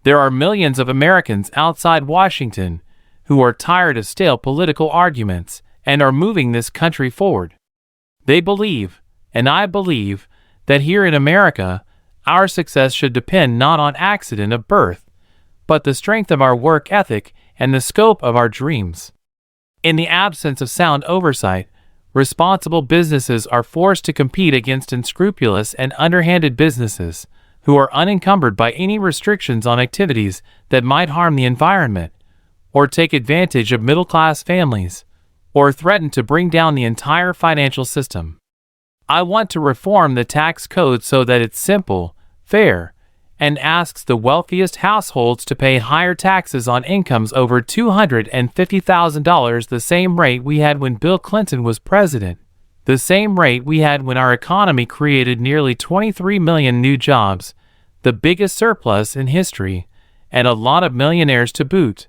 There are millions of Americans outside Washington who are tired of stale political arguments and are moving this country forward. They believe, and I believe, that here in America, our success should depend not on accident of birth, but the strength of our work ethic and the scope of our dreams. In the absence of sound oversight, responsible businesses are forced to compete against unscrupulous and underhanded businesses who are unencumbered by any restrictions on activities that might harm the environment, or take advantage of middle-class families, or threaten to bring down the entire financial system. I want to reform the tax code so that it's simple, fair, and asks the wealthiest households to pay higher taxes on incomes over $250,000, the same rate we had when Bill Clinton was president, the same rate we had when our economy created nearly 23 million new jobs, the biggest surplus in history, and a lot of millionaires to boot.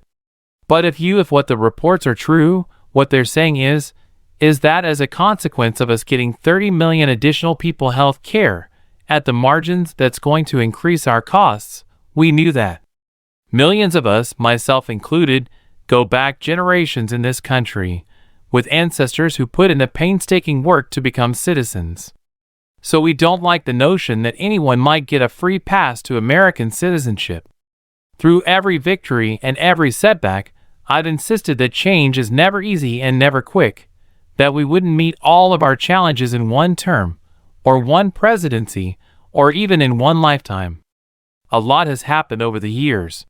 But if what the reports are true, what they're saying is that as a consequence of us getting 30 million additional people health care at the margins, that's going to increase our costs. We knew that. Millions of us, myself included, go back generations in this country, with ancestors who put in the painstaking work to become citizens. So we don't like the notion that anyone might get a free pass to American citizenship. Through every victory and every setback, I've insisted that change is never easy and never quick, that we wouldn't meet all of our challenges in one term, or one presidency, or even in one lifetime. A lot has happened over the years.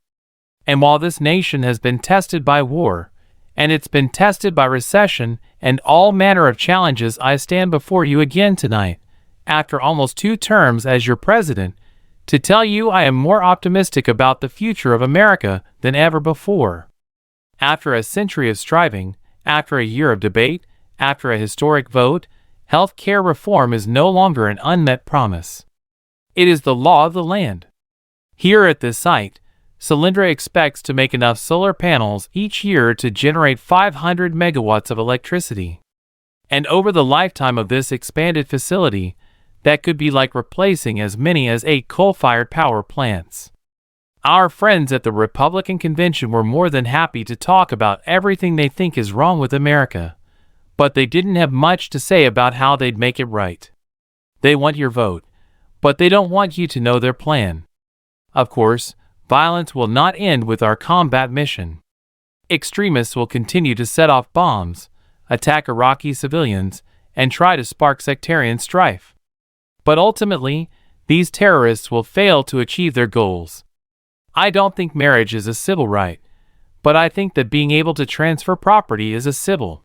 And while this nation has been tested by war, and it's been tested by recession and all manner of challenges, I stand before you again tonight, after almost 2 terms as your president, to tell you I am more optimistic about the future of America than ever before. After a century of striving, after a year of debate, after a historic vote, health care reform is no longer an unmet promise. It is the law of the land. Here at this site, Solyndra expects to make enough solar panels each year to generate 500 megawatts of electricity. And over the lifetime of this expanded facility, that could be like replacing as many as 8 coal-fired power plants. Our friends at the Republican convention were more than happy to talk about everything they think is wrong with America, but they didn't have much to say about how they'd make it right. They want your vote, but they don't want you to know their plan. Of course, violence will not end with our combat mission. Extremists will continue to set off bombs, attack Iraqi civilians, and try to spark sectarian strife. But ultimately, these terrorists will fail to achieve their goals. I don't think marriage is a civil right, but I think that being able to transfer property is a civil.